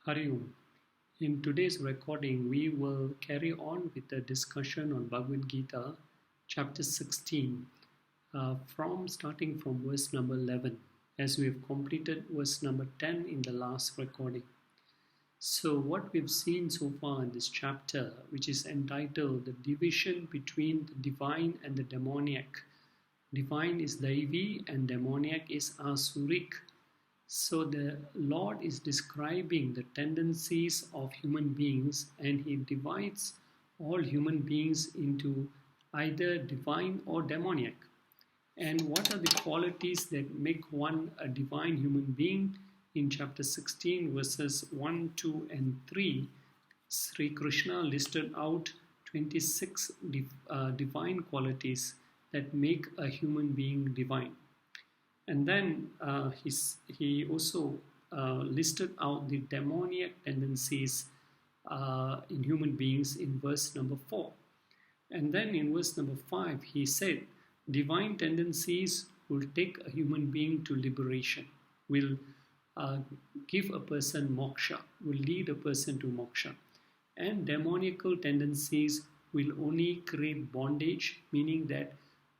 Hari Om. In today's recording, we will carry on with the discussion on Bhagavad Geeta, chapter 16, starting from verse number 11, as we have completed verse number 10 in the last recording. So, what we've seen so far in this chapter, which is entitled The Division Between the Divine and the Demoniac. Divine is Daivi and demoniac is Asuric. So the Lord is describing the tendencies of human beings, and He divides all human beings into either divine or demoniac. And what are the qualities that make one a divine human being? In chapter 16, verses 1, 2, and 3, Sri Krishna listed out 26 divine qualities that make a human being divine. And then he also listed out the demoniac tendencies in human beings in verse number 4. And then in verse number 5, he said, divine tendencies will take a human being to liberation, will give a person moksha, will lead a person to moksha. And demoniacal tendencies will only create bondage, meaning that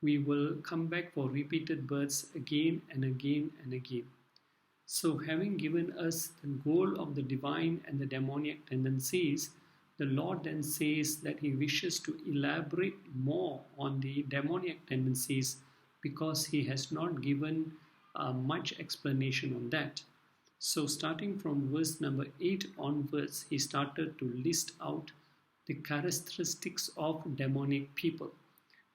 we will come back for repeated births again and again and again. So having given us the goal of the divine and the demoniac tendencies, the Lord then says that He wishes to elaborate more on the demoniac tendencies because He has not given much explanation on that. So starting from verse number 8 onwards, He started to list out the characteristics of demonic people.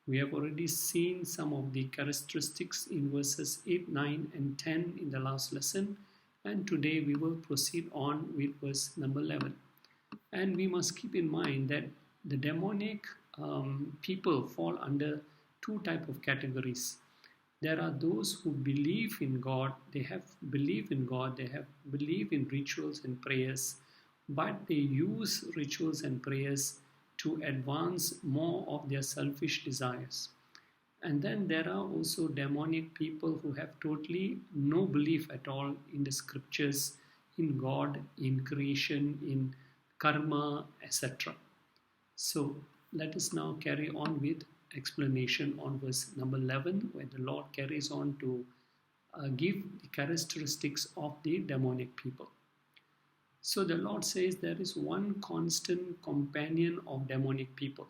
We have already seen some of the characteristics in verses 8, 9, and 10 in the last lesson. And today we will proceed on with verse number 11. And we must keep in mind that the demonic people fall under two types of categories. There are those who believe in God, they have belief in God, they have belief in rituals and prayers, but they use rituals and prayers to advance more of their selfish desires. And then there are also demonic people who have totally no belief at all in the scriptures, in God, in creation, in karma, etc. So let us now carry on with explanation on verse number 11, where the Lord carries on to give the characteristics of the demonic people. So the Lord says there is one constant companion of demonic people.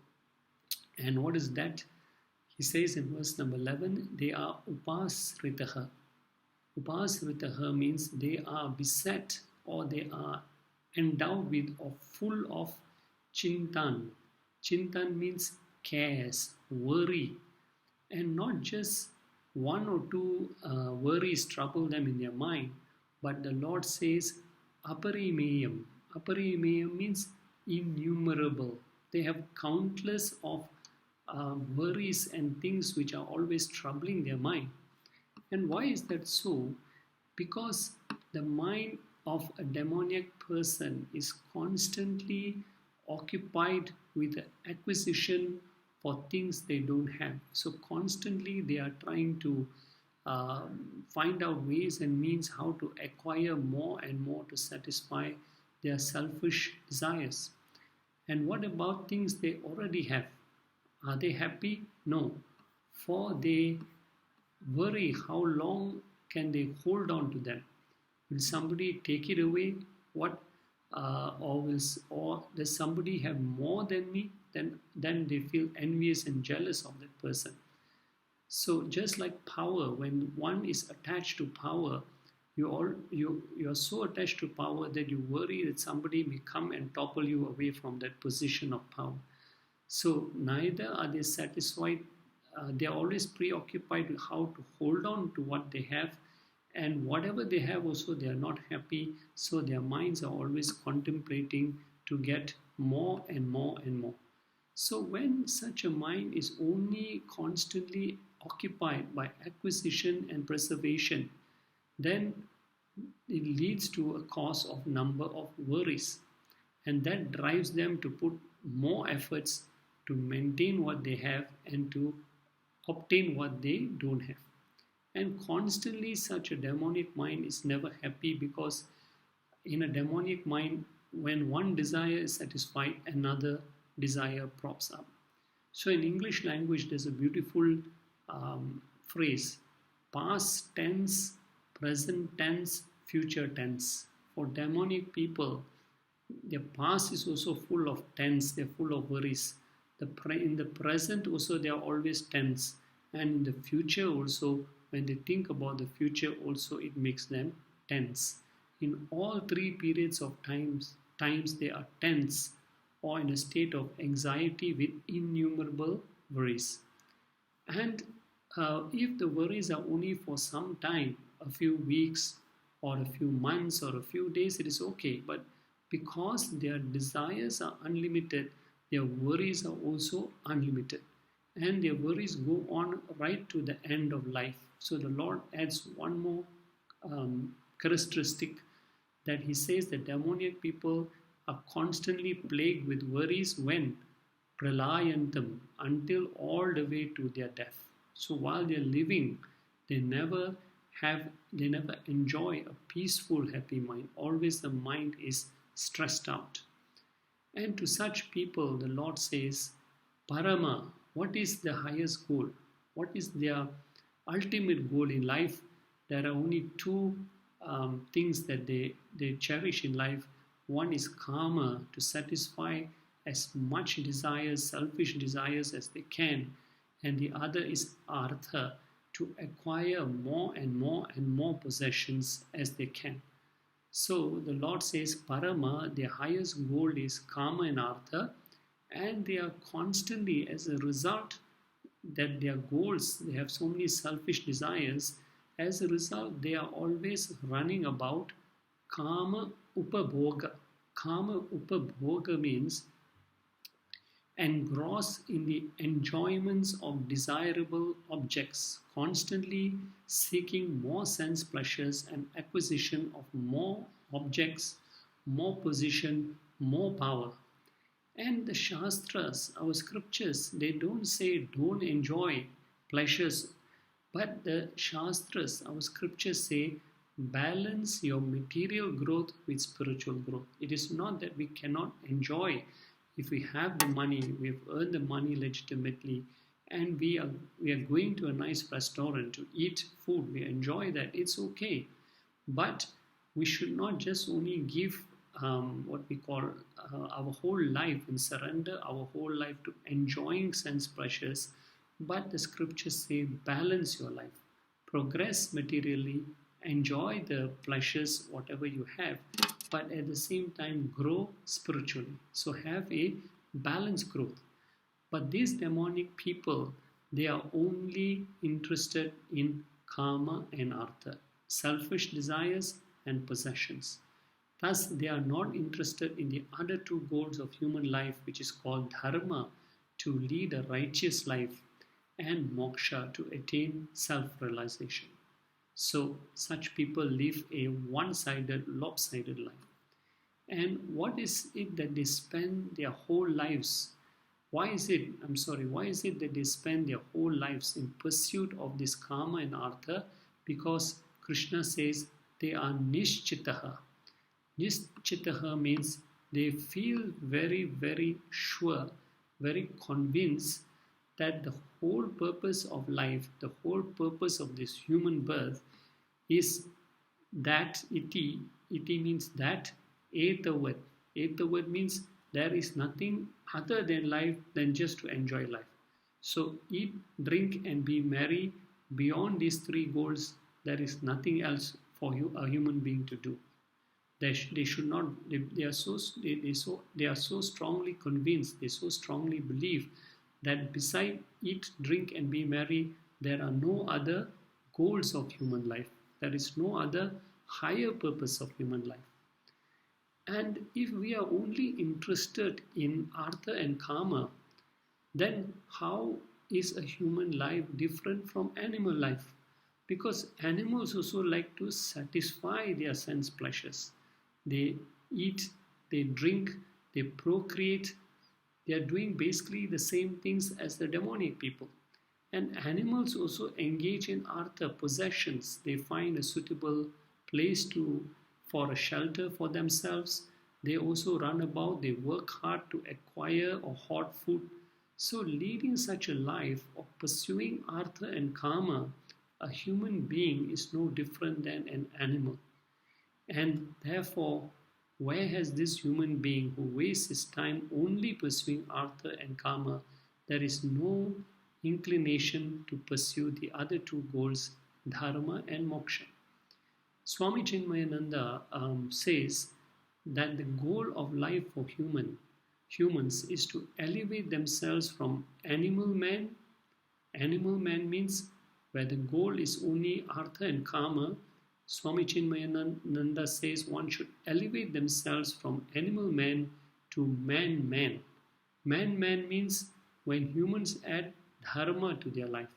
And what is that? He says in verse number 11, they are upasritaha. Upasritaha means they are beset or they are endowed with or full of chintan. Chintan means cares, worry. And not just one or two worries trouble them in their mind, but the Lord says Aparimeyam. Aparimeyam means innumerable. They have countless of worries and things which are always troubling their mind. And why is that so? Because the mind of a demoniac person is constantly occupied with the acquisition for things they don't have. So constantly they are trying to find out ways and means how to acquire more and more to satisfy their selfish desires. And what about things they already have? Are they happy? No. For they worry how long can they hold on to them. Will somebody take it away? Or does somebody have more than me? Then they feel envious and jealous of that person. So just like power, when one is attached to power, you're so attached to power that you worry that somebody may come and topple you away from that position of power. So neither are they satisfied. They're always preoccupied with how to hold on to what they have, and whatever they have also they are not happy. So their minds are always contemplating to get more and more and more. So when such a mind is only constantly occupied by acquisition and preservation, then it leads to a cause of number of worries, and that drives them to put more efforts to maintain what they have and to obtain what they don't have. And constantly such a demonic mind is never happy because In a demonic mind, when one desire is satisfied, another desire props up. So in English language, there's a beautiful phrase: past tense, present tense, future tense. For demonic people, their past is also full of tense, they're full of worries. In the present also they are always tense, and in the future also, when they think about the future also, it makes them tense. In all three periods of times they are tense or in a state of anxiety with innumerable worries. And if the worries are only for some time, a few weeks or a few months or a few days, it is okay. But because their desires are unlimited, their worries are also unlimited. And their worries go on right to the end of life. So the Lord adds one more characteristic, that He says that demoniac people are constantly plagued with worries when pralayantam, until all the way to their death. So while they're living, they never enjoy a peaceful, happy mind. Always the mind is stressed out. And to such people, the Lord says, Parama, what is the highest goal? What is their ultimate goal in life? There are only two things that they cherish in life. One is karma, to satisfy as much desires, selfish desires as they can. And the other is artha, to acquire more and more and more possessions as they can. So the Lord says, Parama, their highest goal is karma and artha, and they are constantly, as a result that their goals, they have so many selfish desires, as a result they are always running about kama upabhoga. Kama upabhoga means engrossed in the enjoyments of desirable objects, constantly seeking more sense pleasures and acquisition of more objects, more position, more power. And the Shastras, our scriptures, they don't say don't enjoy pleasures, but the Shastras, our scriptures say balance your material growth with spiritual growth. It is not that we cannot enjoy. If we have the money, we've earned the money legitimately, and we are going to a nice restaurant to eat food, we enjoy that, it's okay. But we should not just only give what we call our whole life and surrender our whole life to enjoying sense pleasures, but the scriptures say balance your life, progress materially, enjoy the pleasures whatever you have, but at the same time grow spiritually. So have a balanced growth. But these demonic people, they are only interested in karma and artha, selfish desires and possessions. Thus, they are not interested in the other two goals of human life, which is called dharma, to lead a righteous life, and moksha, to attain self-realization. So, such people live a one-sided, lopsided life. And what is it that they spend their whole lives? Why is it that they spend their whole lives in pursuit of this karma and artha? Because Krishna says they are nishchitaha. Nishchitaha means they feel very, very sure, very convinced that the whole purpose of life, the whole purpose of this human birth is that iti. Iti means that, etavad. Etavad means there is nothing other than life than just to enjoy life. So eat, drink and be merry. Beyond these three goals, there is nothing else for a human being to do. They should not. They are so strongly convinced. They so strongly believe that beside eat, drink, and be merry, there are no other goals of human life. There is no other higher purpose of human life. And if we are only interested in artha and karma, then how is a human life different from animal life? Because animals also like to satisfy their sense pleasures. They eat, they drink, they procreate. They are doing basically the same things as the demonic people. And animals also engage in artha, possessions. They find a suitable place to for a shelter for themselves. They also run about, they work hard to acquire or hoard food. So, leading such a life of pursuing Artha and Kama, a human being is no different than an animal. And therefore, where has this human being who wastes his time only pursuing Artha and Kama, there is no inclination to pursue the other two goals, Dharma and Moksha. Swami Chinmayananda says that the goal of life for humans is to elevate themselves from animal man. Animal man means where the goal is only Artha and Kama. Swami Chinmayananda says one should elevate themselves from animal man to man. Man means when humans add dharma to their life.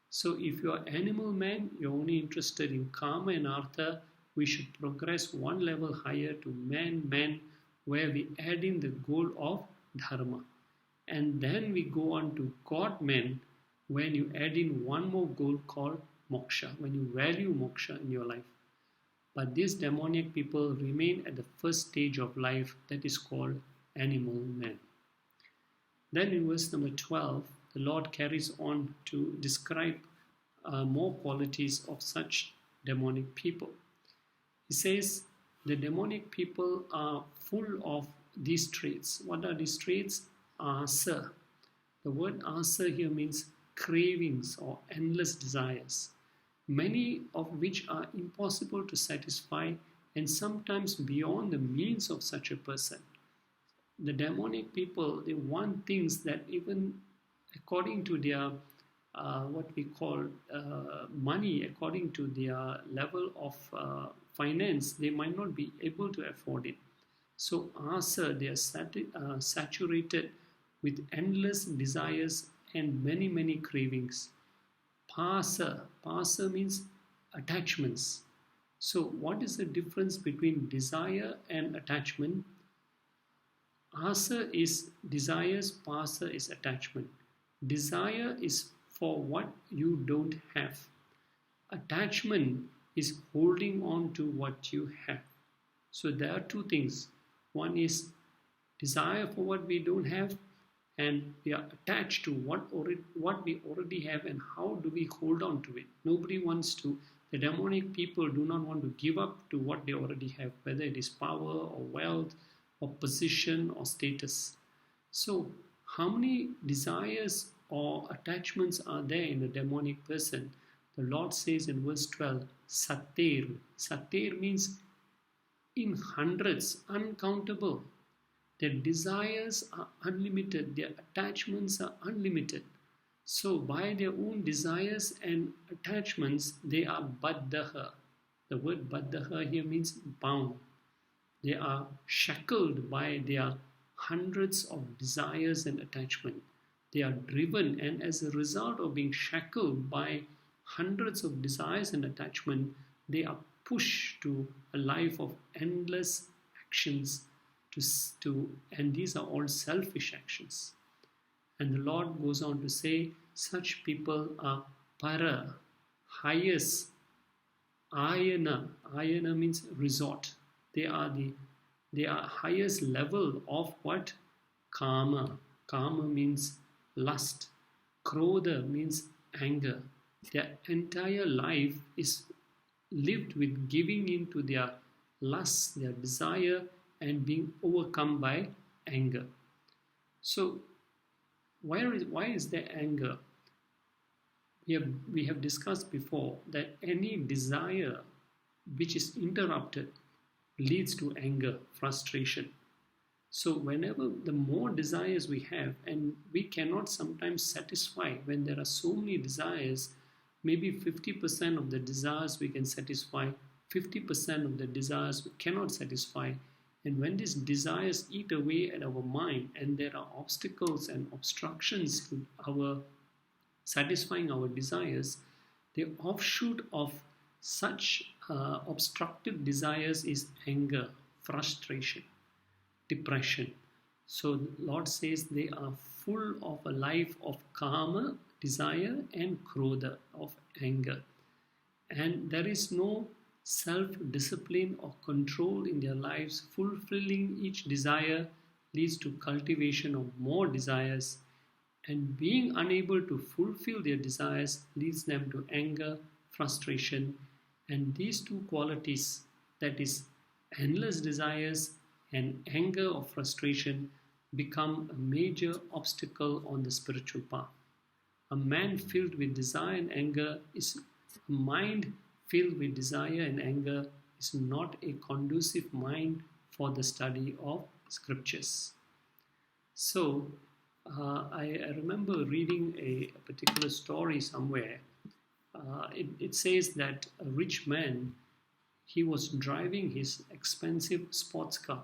So if you are animal man, you're only interested in Kama and Artha, we should progress one level higher to man, where we add in the goal of Dharma. And then we go on to God man, when you add in one more goal called Moksha, when you value Moksha in your life. But these demoniac people remain at the first stage of life, that is called animal man. Then in verse number 12, the Lord carries on to describe more qualities of such demonic people. He says the demonic people are full of these traits. What are these traits? Asa. The word asa here means cravings or endless desires, many of which are impossible to satisfy and sometimes beyond the means of such a person. The demonic people, they want things that even according to their what we call money, according to their level of finance, they might not be able to afford it. So asa, they are saturated with endless desires and many cravings. Pasa means attachments. So what is the difference between desire and attachment? Asa is desires, pasa is attachment. Desire is for what you don't have. Attachment is holding on to what you have. So there are two things. One is desire for what we don't have, and we are attached to what we already have, and how do we hold on to it. Nobody wants to. The demonic people do not want to give up to what they already have, whether it is power or wealth or position or status. So how many desires or attachments are there in a demonic person? The Lord says in verse 12, Satir. Satir means in hundreds, uncountable. Their desires are unlimited, their attachments are unlimited. So by their own desires and attachments, they are baddha. The word baddha here means bound. They are shackled by their hundreds of desires and attachment. They are driven, and as a result of being shackled by hundreds of desires and attachment, they are pushed to a life of endless actions, and these are all selfish actions. And the Lord goes on to say, such people are para, highest, ayana. Ayana means resort. They are highest level of what? Kama. Kama means lust. Krodha means anger. Their entire life is lived with giving in to their lust, their desire, and being overcome by anger. So why is there anger? We have discussed before that any desire which is interrupted leads to anger, frustration. So whenever the more desires we have, and we cannot sometimes satisfy when there are so many desires, maybe 50% of the desires we can satisfy, 50% of the desires we cannot satisfy. And when these desires eat away at our mind, and there are obstacles and obstructions to our satisfying our desires, the offshoot of such obstructive desires is anger, frustration, depression. So the Lord says they are full of a life of kama, desire, and krodha, of anger. And there is no self-discipline or control in their lives. Fulfilling each desire leads to cultivation of more desires, and being unable to fulfill their desires leads them to anger, frustration, and these two qualities, that is, endless desires and anger or frustration, become a major obstacle on the spiritual path. A man filled with desire and anger is a mind filled with desire and anger is not a conducive mind for the study of scriptures. So, I remember reading a particular story somewhere. It says that a rich man, he was driving his expensive sports car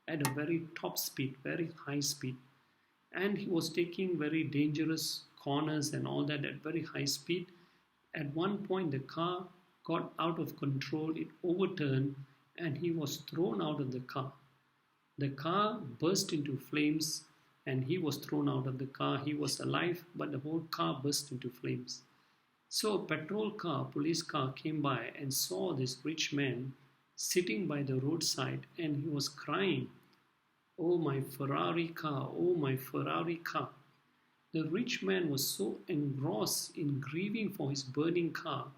at a very top speed, very high speed, and he was taking very dangerous corners and all that at very high speed. At one point, the car got out of control, it overturned, and he was thrown out of the car. The car burst into flames, and he was thrown out of the car. He was alive, but the whole car burst into flames. So a patrol car, police car came by and saw this rich man sitting by the roadside, and he was crying, "Oh, my Ferrari car, oh, my Ferrari car." The rich man was so engrossed in grieving for his burning car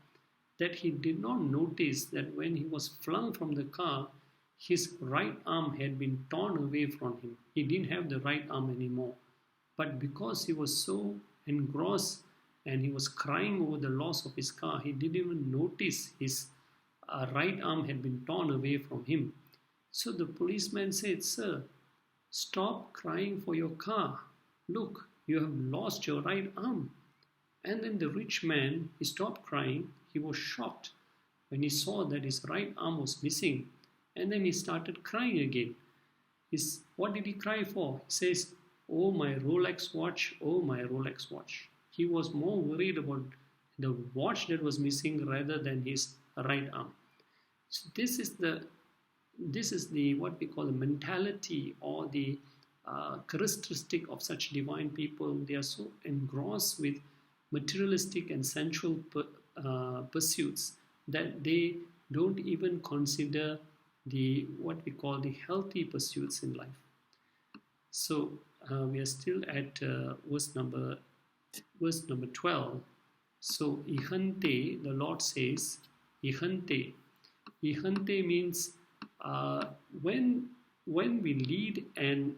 that he did not notice that when he was flung from the car, his right arm had been torn away from him. He didn't have the right arm anymore. But because he was so engrossed and he was crying over the loss of his car, he didn't even notice his right arm had been torn away from him. So the policeman said, "Sir, stop crying for your car. Look, you have lost your right arm." And then the rich man, he stopped crying. He was shocked when he saw that his right arm was missing. And then he started crying again. What did he cry for? He says, "Oh, my Rolex watch, oh, my Rolex watch." He was more worried about the watch that was missing rather than his right arm. So this is the what we call the mentality or the characteristic of such divine people. They are so engrossed with materialistic and sensual pursuits that they don't even consider the what we call the healthy pursuits in life. So we are still at verse number 12. So ihante, the Lord says, ihante. Ihante means when we lead an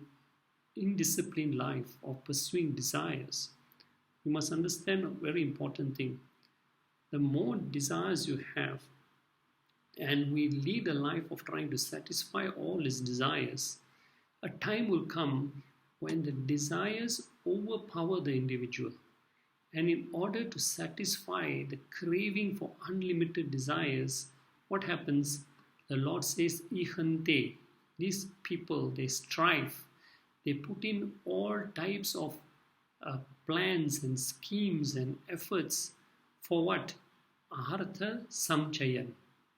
indisciplined life of pursuing desires, you must understand a very important thing. The more desires you have, and we lead a life of trying to satisfy all his desires, a time will come when the desires overpower the individual. And in order to satisfy the craving for unlimited desires, what happens? The Lord says, ihante. These people, they strive. They put in all types of plans and schemes and efforts for what? Artha samchayan.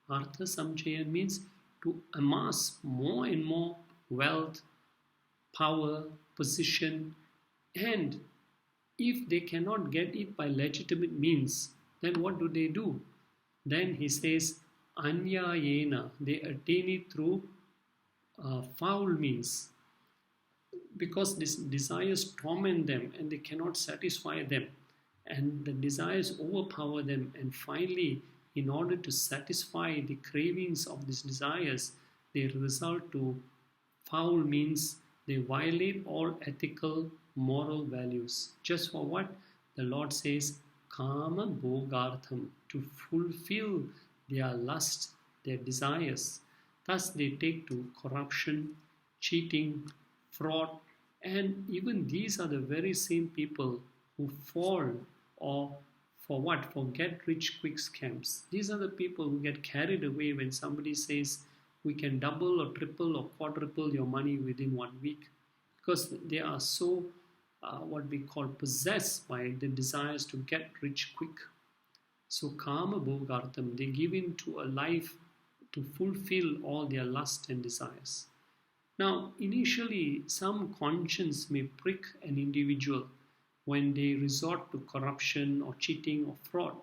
Artha samchayan means to amass more and more wealth, power, position, and if they cannot get it by legitimate means, then what do? Then he says, anyayena, they attain it through foul means. Because these desires torment them and they cannot satisfy them, and the desires overpower them, and finally, in order to satisfy the cravings of these desires, they resort to foul means. They violate all ethical, moral values. Just for what? The Lord says, kama bhogartham, to fulfill their lust, their desires. Thus they take to corruption, cheating, fraud, and even these are the very same people who fall or for what? For get rich quick scams. These are the people who get carried away when somebody says, we can double or triple or quadruple your money within 1 week, because they are so what we call possessed by the desires to get rich quick. So kama bhogartham, they give in to a life to fulfill all their lust and desires. Now, initially, some conscience may prick an individual when they resort to corruption or cheating or fraud.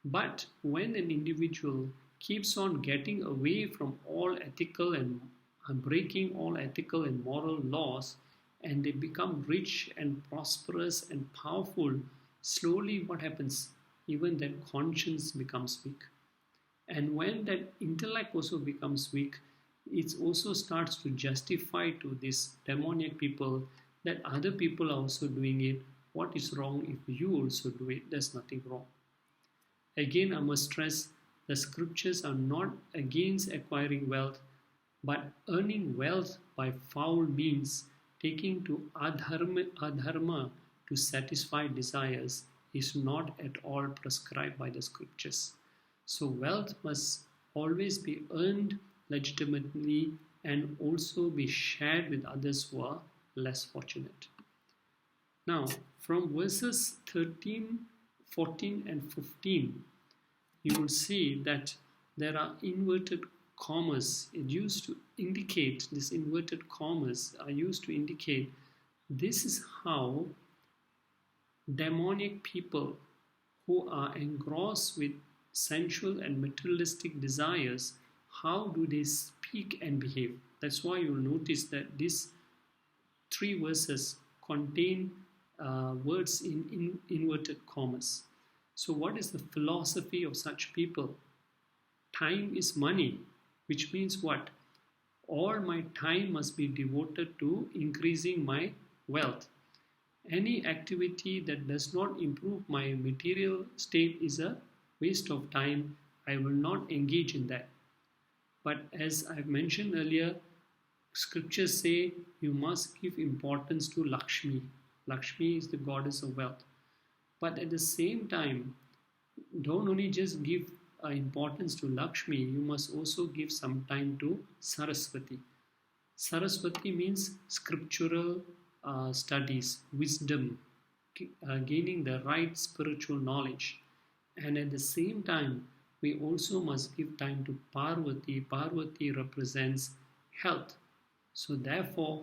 But when an individual keeps on getting away from all ethical and breaking all ethical and moral laws, and they become rich and prosperous and powerful, slowly what happens? Even that conscience becomes weak. And when that intellect also becomes weak, it also starts to justify to these demoniac people that other people are also doing it. What is wrong if you also do it? There's nothing wrong. Again, I must stress the scriptures are not against acquiring wealth, but earning wealth by foul means, taking to adharma to satisfy desires, is not at all prescribed by the scriptures. So wealth must always be earned legitimately and also be shared with others who are less fortunate. Now, from verses 13, 14 and 15, you will see that there are inverted commas. It used to indicate, these inverted commas are used to indicate this is how demonic people who are engrossed with sensual and materialistic desires, how do they speak and behave? That's why you'll notice that these three verses contain words in inverted commas. So what is the philosophy of such people? Time is money, which means what? All my time must be devoted to increasing my wealth. Any activity that does not improve my material state is a waste of time. I will not engage in that. But as I've mentioned earlier, scriptures say you must give importance to Lakshmi. Lakshmi is the goddess of wealth. But at the same time, don't only just give importance to Lakshmi, you must also give some time to Saraswati. Saraswati means scriptural studies, wisdom, gaining the right spiritual knowledge. And at the same time, we also must give time to Parvati. Parvati represents health. So therefore,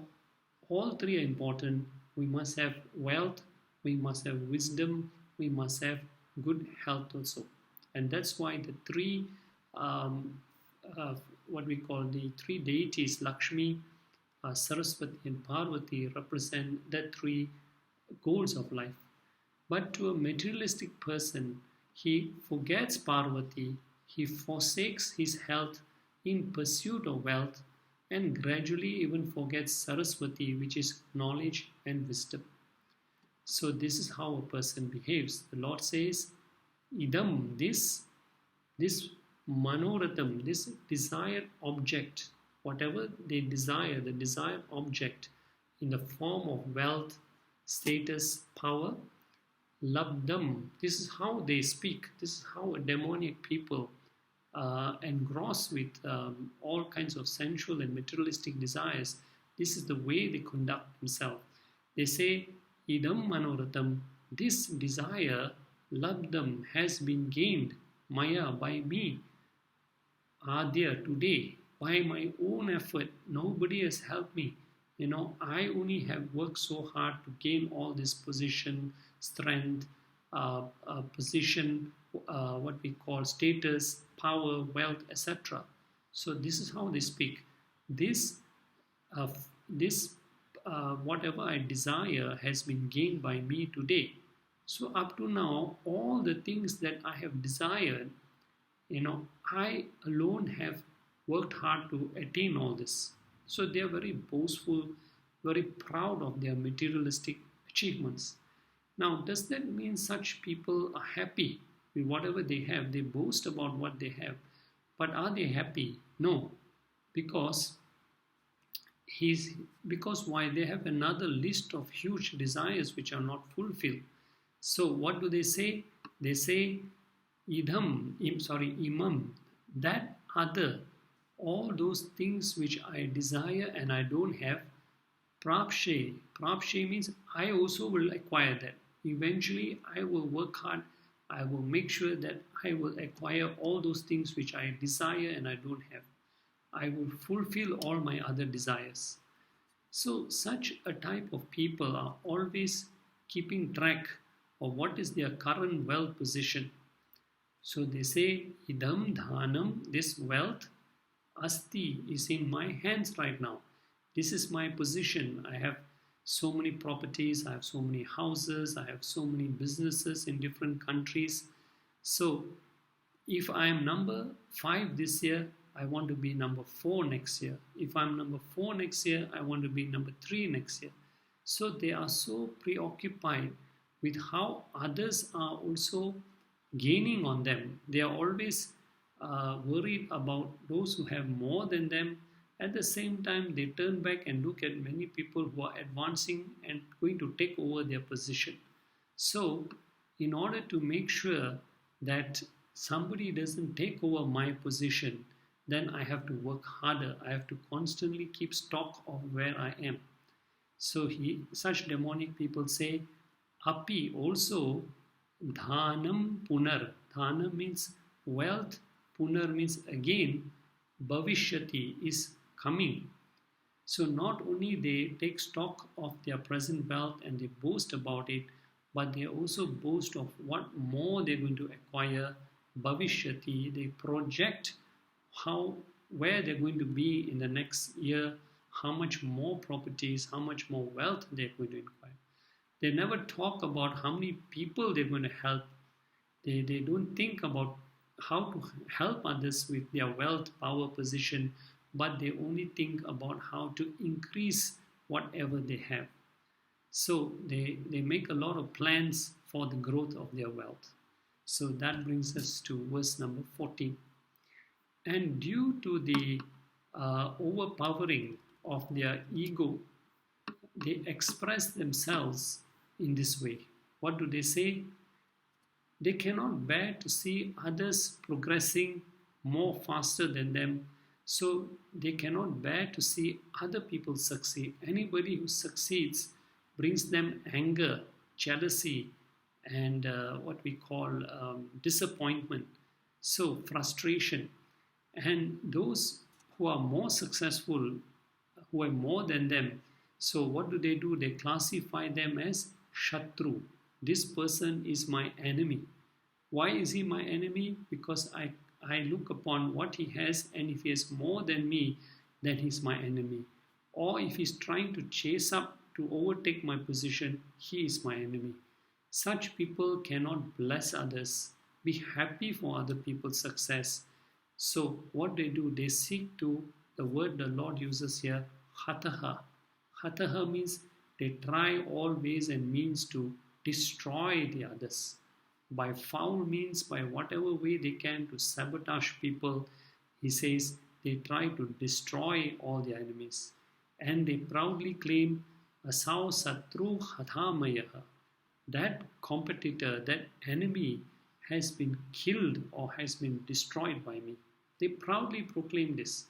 all three are important. We must have wealth, we must have wisdom, we must have good health also. And that's why the three, what we call the three deities, Lakshmi, Saraswati and Parvati, represent the three goals of life. But to a materialistic person, he forgets Parvati, he forsakes his health in pursuit of wealth, and gradually even forgets Saraswati, which is knowledge and wisdom. So this is how a person behaves. The Lord says, idam, this manoratham, this desired object, whatever they desire, the desired object in the form of wealth, status, power, labdam, this is how they speak. This is how a demoniac people engrossed with all kinds of sensual and materialistic desires. This is the way they conduct themselves. They say, idam manoratham, this desire, labdam, has been gained, maya, by me, adya, today, by my own effort. Nobody has helped me. I only have worked so hard to gain all this position, strength, position, what we call status, power, wealth, etc. So this is how they speak. This whatever I desire has been gained by me today. So up to now, all the things that I have desired, I alone have worked hard to attain all this. So they are very boastful, very proud of their materialistic achievements. Now, does that mean such people are happy with whatever they have? They boast about what they have. But are they happy? No. Because why? They have another list of huge desires which are not fulfilled. So what do they say? They say, imam, that other, all those things which I desire and I don't have, prapshe. Prapshe means I also will acquire that. Eventually, I will work hard. I will make sure that I will acquire all those things which I desire and I don't have. I will fulfill all my other desires. So such a type of people are always keeping track of what is their current wealth position. So they say, idam dhanam, this wealth, asti, is in my hands right now. This is my position. I have so many properties, I have so many houses, I have so many businesses in different countries. So if I am number 5 this year, I want to be number 4 next year. If I'm number 4 next year, I want to be number 3 next year. So they are so preoccupied with how others are also gaining on them. They are always worried about those who have more than them. At the same time, they turn back and look at many people who are advancing and going to take over their position. So, in order to make sure that somebody doesn't take over my position, then I have to work harder. I have to constantly keep stock of where I am. So such demonic people say, api, also, dhanam punar. Dhanam means wealth, punar means again, bhavishyati is coming. So not only they take stock of their present wealth and they boast about it, but they also boast of what more they're going to acquire, bhavishyati. They project where they're going to be in the next year, how much more properties, how much more wealth they're going to acquire. They never talk about how many people they're going to help. They don't think about how to help others with their wealth, power, position, but they only think about how to increase whatever they have. So they make a lot of plans for the growth of their wealth. So that brings us to verse number 14. And due to the overpowering of their ego, they express themselves in this way. What do they say? They cannot bear to see others progressing more faster than them. So they cannot bear to see other people succeed. Anybody who succeeds brings them anger, jealousy, and what we call disappointment. So frustration. And those who are more successful, who are more than them, so what do? They classify them as Shatru. This person is my enemy. Why is he my enemy? Because I look upon what he has, and if he has more than me, then he's my enemy. Or if he's trying to chase up to overtake my position, he is my enemy. Such people cannot bless others, be happy for other people's success. So what they do, they seek to, the word the Lord uses here, hataha. Hataha means they try all ways and means to destroy the others. By foul means, by whatever way they can to sabotage people, he says they try to destroy all their enemies. And they proudly claim, Asau Satru Hathamayaha. That competitor, that enemy has been killed or has been destroyed by me. They proudly proclaim this.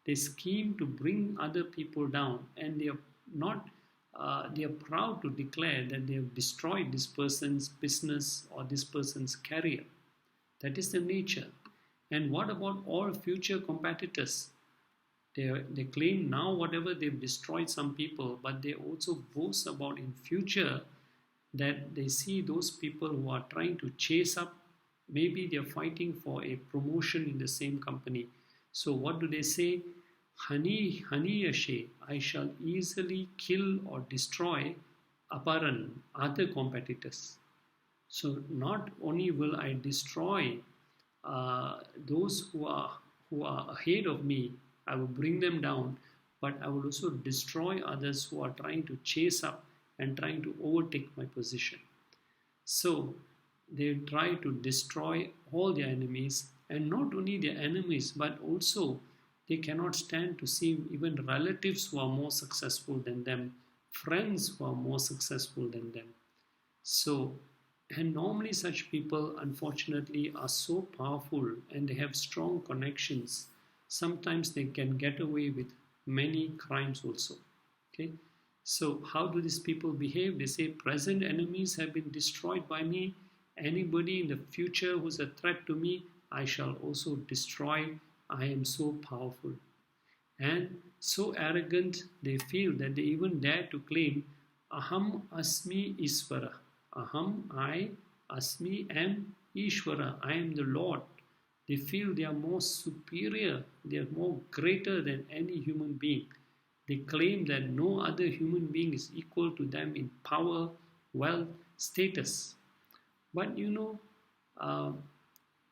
They scheme to bring other people down, and they are proud to declare that they have destroyed this person's business or this person's career. That is the nature. And what about all future competitors? They claim now whatever they've destroyed some people, but they also boast about in future that they see those people who are trying to chase up. Maybe they're fighting for a promotion in the same company. So what do they say? Hani yashe, I shall easily kill or destroy aparan, other competitors. So not only will I destroy those who are ahead of me, I will bring them down, but I will also destroy others who are trying to chase up and trying to overtake my position. So they try to destroy all their enemies, and not only their enemies, but also they cannot stand to see even relatives who are more successful than them, friends who are more successful than them. So, and normally such people, unfortunately, are so powerful and they have strong connections. Sometimes they can get away with many crimes also. Okay. So how do these people behave? They say, present enemies have been destroyed by me. Anybody in the future who's a threat to me, I shall also destroy. I am so powerful. And so arrogant, they feel that they even dare to claim, Aham Asmi Isvara. Aham, I, Asmi, am Ishvara, I am the Lord. They feel they are more superior, they are more greater than any human being. They claim that no other human being is equal to them in power, wealth, status. But uh,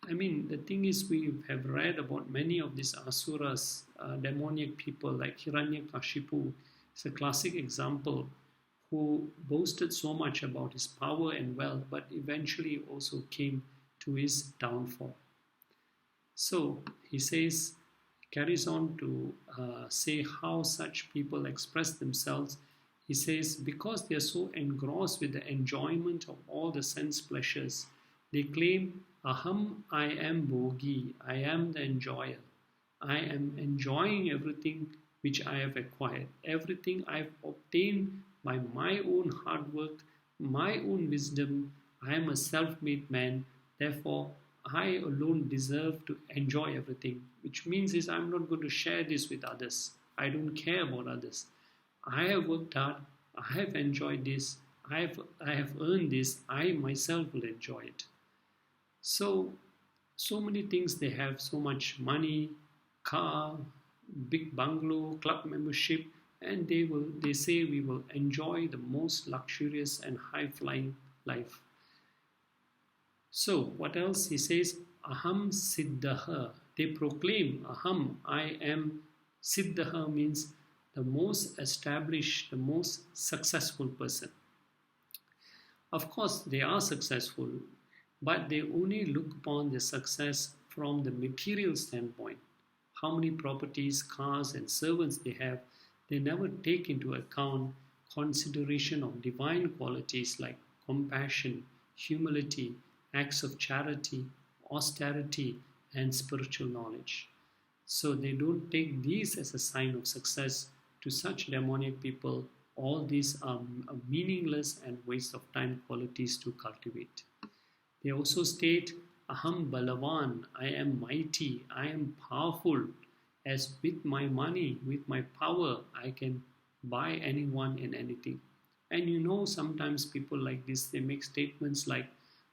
the thing is, we have read about many of these asuras, demoniac people like Hiranyakashipu. It's a classic example who boasted so much about his power and wealth, but eventually also came to his downfall. So he says, carries on to say how such people express themselves. He says, because they are so engrossed with the enjoyment of all the sense pleasures, they claim, Aham, I am Bhogi, I am the enjoyer. I am enjoying everything which I have acquired, everything I've obtained by my own hard work, my own wisdom. I am a self-made man, therefore I alone deserve to enjoy everything, which means is I'm not going to share this with others. I don't care about others. I have worked hard. I have enjoyed this. I have earned this. I myself will enjoy it. So many things they have, so much money, car, big bungalow, club membership, and they say we will enjoy the most luxurious and high-flying life. So what else? He says, Aham Siddhaha. They proclaim, Aham, I am. Siddhaha means the most established, the most successful person. Of course, they are successful, but they only look upon their success from the material standpoint. How many properties, cars, and servants they have, they never take into account consideration of divine qualities like compassion, humility, acts of charity, austerity, and spiritual knowledge. So they don't take these as a sign of success. To such demoniac people, all these are meaningless and waste of time qualities to cultivate. They also state, Aham Balavan, I am mighty, I am powerful, as with my money, with my power, I can buy anyone and anything. And sometimes people like this, they make statements like,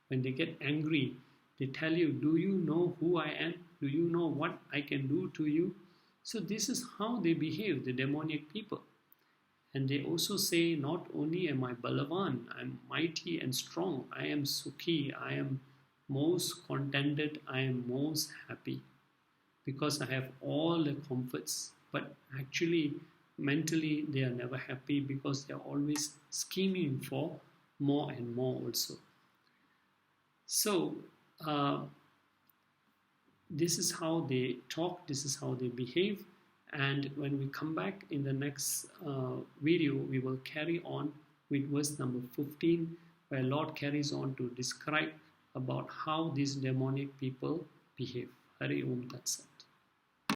when they get angry, they tell you, do you know who I am? Do you know what I can do to you? So this is how they behave, the demoniac people. And they also say, not only am I Balavan, I'm mighty and strong, I am Sukhi, I am most contented, I am most happy, because I have all the comforts. But actually, mentally, they are never happy because they are always scheming for more and more also. So, this is how they talk, this is how they behave. And when we come back in the next video, we will carry on with verse number 15, where Lord carries on to describe about how these demonic people behave. Hari Om Tat Sat.